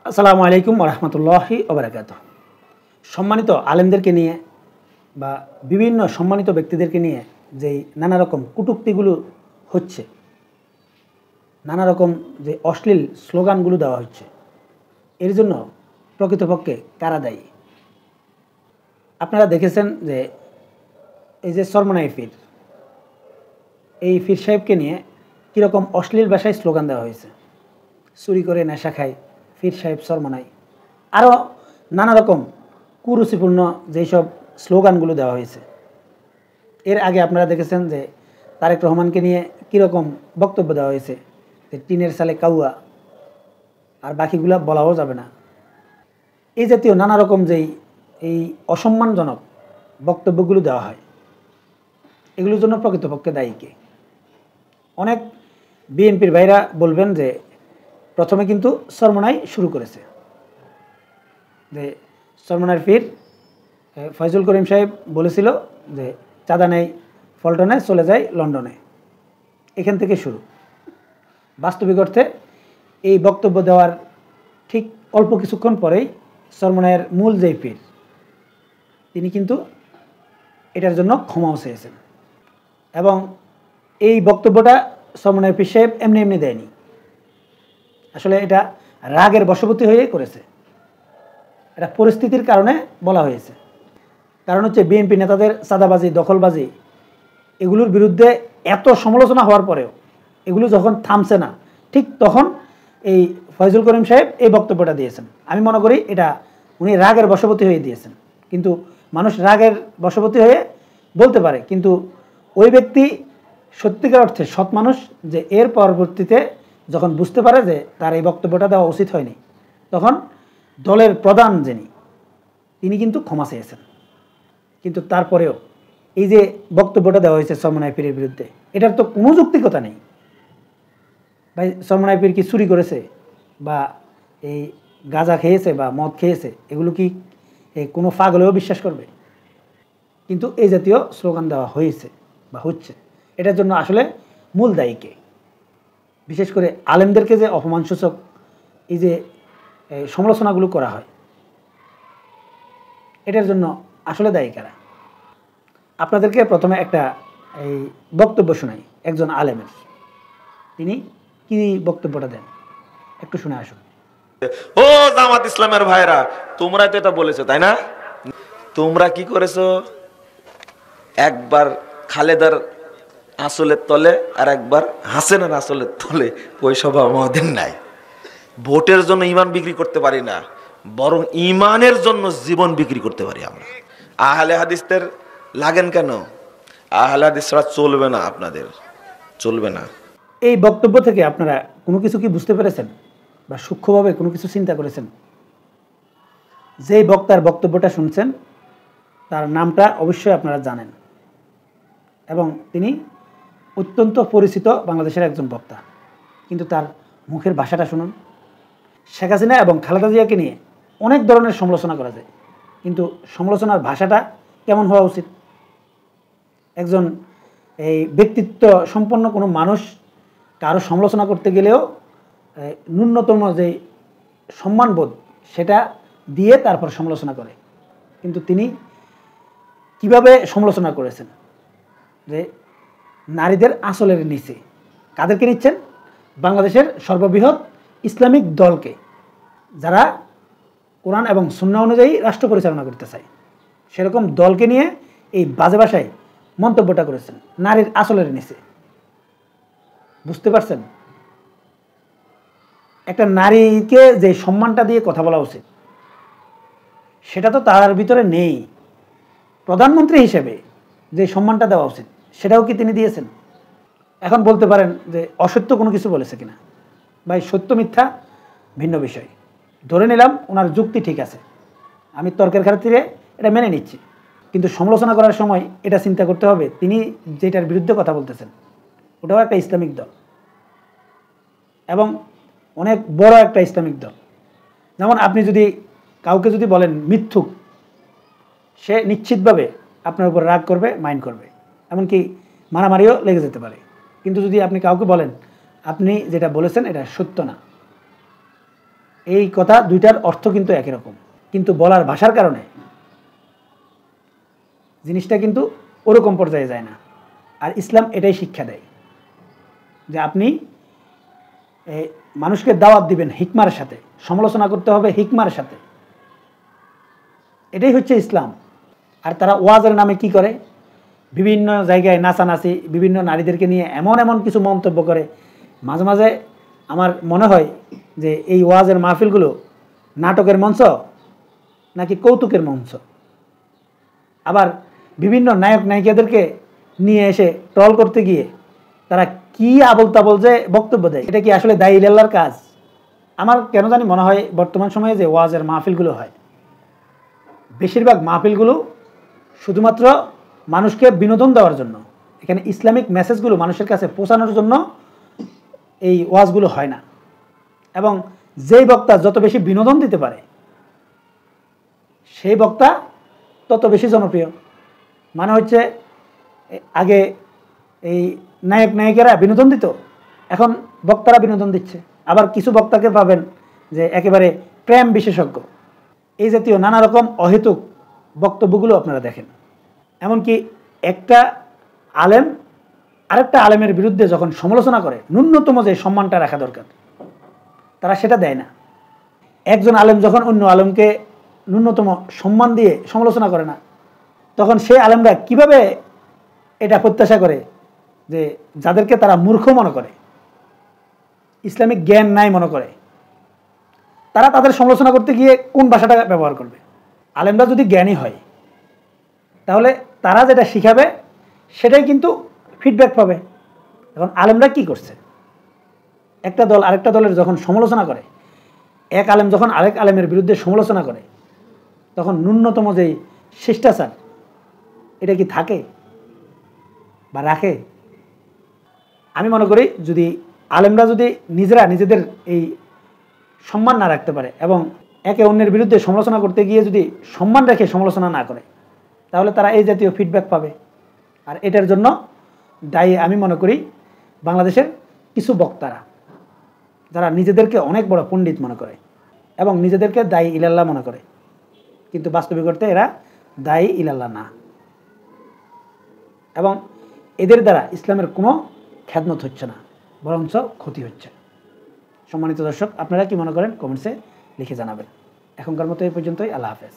আসসালামু আলাইকুম ওয়া রাহমাতুল্লাহি ওয়া বারাকাতুহু। সম্মানিত আলেমদেরকে নিয়ে বা বিভিন্ন সম্মানিত ব্যক্তিদেরকে নিয়ে যেই নানা রকম কটূক্তিগুলো হচ্ছে, নানা রকম যে অশ্লীল স্লোগানগুলো দেওয়া হচ্ছে, এর জন্য প্রকৃতপক্ষে কারা দায়ী? আপনারা দেখেছেন যে এই যে চরমোনাই পীর, এই পীর সাহেবকে নিয়ে কীরকম অশ্লীল ভাষায় স্লোগান দেওয়া হয়েছে। চুরি করে নেশা খায় পীর সাহেব চরমোনাই, আরও নানা রকম কুরুচিপূর্ণ যেই সব স্লোগানগুলো দেওয়া হয়েছে। এর আগে আপনারা দেখেছেন যে তারেক রহমানকে নিয়ে কীরকম বক্তব্য দেওয়া হয়েছে, যে টিনের সালে কাউয়া, আর বাকিগুলা বলাও যাবে না। এই জাতীয় নানা রকম যেই এই অসম্মানজনক বক্তব্যগুলো দেওয়া হয়, এগুলোর জন্য প্রকৃতপক্ষে দায়ী কে? অনেক বিএনপির ভাইরা বলবেন যে প্রথমে কিন্তু চরমোনাই শুরু করেছে, যে চরমোনাইয়ের পীর ফয়জুল করিম সাহেব বলেছিল যে চাঁদা নেই পল্টনে, চলে যায় লন্ডনে। এখান থেকে শুরু। বাস্তবিক অর্থে এই বক্তব্য দেওয়ার ঠিক অল্প কিছুক্ষণ পরেই চরমোনাইয়ের মূল যেই পীর, তিনি কিন্তু এটার জন্য ক্ষমাও চেয়েছেন। এবং এই বক্তব্যটা চরমোনাইয়ের পীর সাহেব এমনি এমনি দেয়নি, আসলে এটা রাগের বশবর্তী হয়ে করেছে। এটা পরিস্থিতির কারণে বলা হয়েছে। কারণ হচ্ছে বিএনপি নেতাদের চাঁদাবাজি, দখলবাজি, এগুলোর বিরুদ্ধে এত সমালোচনা হওয়ার পরেও এগুলো যখন থামছে না, ঠিক তখন এই ফয়জুল করিম সাহেব এই বক্তব্যটা দিয়েছেন। আমি মনে করি এটা উনি রাগের বশবর্তী হয়ে দিয়েছেন। কিন্তু মানুষ রাগের বশবর্তী হয়ে বলতে পারে, কিন্তু ওই ব্যক্তি সত্যিকার অর্থে সৎ মানুষ, যে এর পরবর্তীতে যখন বুঝতে পারে যে তার এই বক্তব্যটা দেওয়া উচিত হয়নি, তখন দলের প্রধান যিনি, তিনি কিন্তু ক্ষমা চেয়েছেন। কিন্তু তারপরেও এই যে বক্তব্যটা দেওয়া হয়েছে চরমোনাই পীরের বিরুদ্ধে, এটার তো কোনো যৌক্তিকতা নেই। ভাই, চরমোনাই পীর কি চুরি করেছে বা এই গাঁজা খেয়েছে বা মদ খেয়েছে, এগুলো কি কোনো পাগলেও বিশ্বাস করবে? কিন্তু এই জাতীয় স্লোগান দেওয়া হয়েছে বা হচ্ছে, এটার জন্য আসলে মূল দায়ী কে? বিশেষ করে আলেমদেরকে যে অপমানসূচক এই যে সমালোচনাগুলো করা হয়, এটার জন্য আসলে দায়ী কারা? আপনাদেরকে প্রথমে একটা এই বক্তব্য শোনাই একজন আলেমের। তিনি কি বক্তব্যটা দেন, একটু শুনে আসুন। ও জামাত ইসলামের ভাইরা, তোমরা তো এটা বলেছো, তাই না? তোমরা কি করেছো? একবার খালেদার আসলের তলে আর একবার হাসেনের আসলের তলে ওইসব আমাদের নাই। ভোটের জন্য ইমান বিক্রি করতে পারি না, বরং ইমানের জন্য জীবন বিক্রি করতে পারি আমরা। আহলে হাদিসদের লাগেন কেন? আহলে হাদিসরা চলবে না, আপনাদের চলবে না। এই বক্তব্য থেকে আপনারা কোনো কিছু কি বুঝতে পেরেছেন বা সূক্ষ্মভাবে কোনো কিছু চিন্তা করেছেন? যেই বক্তার বক্তব্যটা শুনছেন, তার নামটা অবশ্যই আপনারা জানেন, এবং তিনি অত্যন্ত পরিচিত বাংলাদেশের একজন বক্তা। কিন্তু তার মুখের ভাষাটা শুনুন। শেখ হাসিনা এবং খালেদা জিয়াকে নিয়ে অনেক ধরনের সমালোচনা করা যায়, কিন্তু সমালোচনার ভাষাটা কেমন হওয়া উচিত? একজন এই ব্যক্তিত্ব সম্পন্ন কোনো মানুষ কারো সমালোচনা করতে গেলেও ন্যূনতম যে সম্মানবোধ, সেটা দিয়ে তারপর সমালোচনা করে। কিন্তু তিনি কিভাবে সমালোচনা করেছেন, যে নারীদের আঁচলের নিচে কাদেরকে নিচ্ছেন? বাংলাদেশের সর্ববৃহৎ ইসলামিক দলকে, যারা কোরআন এবং সুন্নাহ অনুযায়ী রাষ্ট্র পরিচালনা করতে চায়, সেরকম দলকে নিয়ে এই বাজে ভাষায় মন্তব্যটা করেছেন, নারীর আঁচলের নিচে। বুঝতে পারছেন? একটা নারীকে যে সম্মানটা দিয়ে কথা বলা উচিত, সেটা তো তার ভিতরে নেই। প্রধানমন্ত্রী হিসেবে যে সম্মানটা দেওয়া উচিত, সেটাও কি তিনি দিয়েছেন? এখন বলতে পারেন যে অসত্য কোনো কিছু বলেছে কিনা। ভাই, সত্য মিথ্যা ভিন্ন বিষয়। ধরে নিলাম ওনার যুক্তি ঠিক আছে, আমি তর্কের খাতিরে এটা মেনে নিচ্ছি। কিন্তু সমালোচনা করার সময় এটা চিন্তা করতে হবে, তিনি যেটার বিরুদ্ধে কথা বলতেছেন ওটাও একটা ইসলামিক দল, এবং অনেক বড় একটা ইসলামিক দল। যেমন আপনি যদি কাউকে যদি বলেন মিথ্যুক, সে নিশ্চিতভাবে আপনার উপর রাগ করবে, মাইন্ড করবে, এমনকি মারামারিও লেগে যেতে পারে। কিন্তু যদি আপনি কাউকে বলেন আপনি যেটা বলেছেন এটা সত্য না, এই কথা দুইটার অর্থ কিন্তু একই রকম, কিন্তু বলার ভাষার কারণে জিনিসটা কিন্তু ওরকম পর্যায়ে যায় না। আর ইসলাম এটাই শিক্ষা দেয় যে আপনি মানুষকে দাওয়াত দিবেন হিকমার সাথে, সমালোচনা করতে হবে হিকমার সাথে, এটাই হচ্ছে ইসলাম। আর তারা ওয়াজের নামে কি করে, বিভিন্ন জায়গায় নাচানাচি, বিভিন্ন নারীদেরকে নিয়ে এমন এমন কিছু মন্তব্য করে, মাঝে মাঝে আমার মনে হয় যে এই ওয়াজের মাহফিলগুলো নাটকের মঞ্চ নাকি কৌতুকের মঞ্চ। আবার বিভিন্ন নায়ক নায়িকাদেরকে নিয়ে এসে ট্রল করতে গিয়ে তারা কি আবল তাবল যে বক্তব্য দেয়, এটা কি আসলে দায়ী ইল্লাল্লাহর কাজ? আমার কেন জানি মনে হয় বর্তমান সময়ে যে ওয়াজের মাহফিলগুলো হয়, বেশিরভাগ মাহফিলগুলো শুধুমাত্র মানুষকে বিনোদন দেওয়ার জন্য, এখানে ইসলামিক মেসেজগুলো মানুষের কাছে পৌঁছানোর জন্য এই ওয়াজগুলো হয় না। এবং যেই বক্তা যত বেশি বিনোদন দিতে পারে সেই বক্তা তত বেশি জনপ্রিয়। মানে হচ্ছে আগে এই নায়ক নায়িকারা বিনোদন দিত, এখন বক্তারা বিনোদন দিচ্ছে। আবার কিছু বক্তাকে পাবেন যে একেবারে প্রেম বিশেষজ্ঞ, এই জাতীয় নানা রকম অহেতুক বক্তব্যগুলো আপনারা দেখেন। এমনকি একটা আলেম আরেকটা আলেমের বিরুদ্ধে যখন সমালোচনা করে, ন্যূনতম যে সম্মানটা রাখা দরকার তারা সেটা দেয় না। একজন আলেম যখন অন্য আলেমকে ন্যূনতম সম্মান দিয়ে সমালোচনা করে না, তখন সেই আলেমরা কিভাবে এটা প্রত্যাশা করে যে যাদেরকে তারা মূর্খ মনে করে, ইসলামিক জ্ঞান নাই মনে করে, তারা তাদের সমালোচনা করতে গিয়ে কোন ভাষাটা ব্যবহার করবে? আলেমরা যদি জ্ঞানী হয় তাহলে তারা যেটা শিখাবে সেটাই কিন্তু ফিডব্যাক পাবে। এখন আলেমরা কি করছে, একটা দল আরেকটা দলের যখন সমালোচনা করে, এক আলেম যখন আরেক আলেমের বিরুদ্ধে সমালোচনা করে, তখন ন্যূনতম যেই শিষ্টাচার এটা কি থাকে বা রাখে? আমি মনে করি যদি আলেমরা যদি নিজেরা নিজেদের এই সম্মান না রাখতে পারে এবং একে অন্যের বিরুদ্ধে সমালোচনা করতে গিয়ে যদি সম্মান রেখে সমালোচনা না করে, তাহলে তারা এই জাতীয় ফিডব্যাক পাবে। আর এটার জন্য দায়ী আমি মনে করি বাংলাদেশের কিছু বক্তারা, যারা নিজেদেরকে অনেক বড় পণ্ডিত মনে করে এবং নিজেদেরকে দায়ী ইলাল্লাহ মনে করে, কিন্তু বাস্তবিক অর্থে এরা দায়ী ইলাল্লাহ না। এবং এদের দ্বারা ইসলামের কোনো খেদমত হচ্ছে না, বরঞ্চ ক্ষতি হচ্ছে। সম্মানিত দর্শক, আপনারা কি মনে করেন কমেন্টসে লিখে জানাবেন। এখনকার মতো এই পর্যন্তই। আল্লাহ হাফেজ।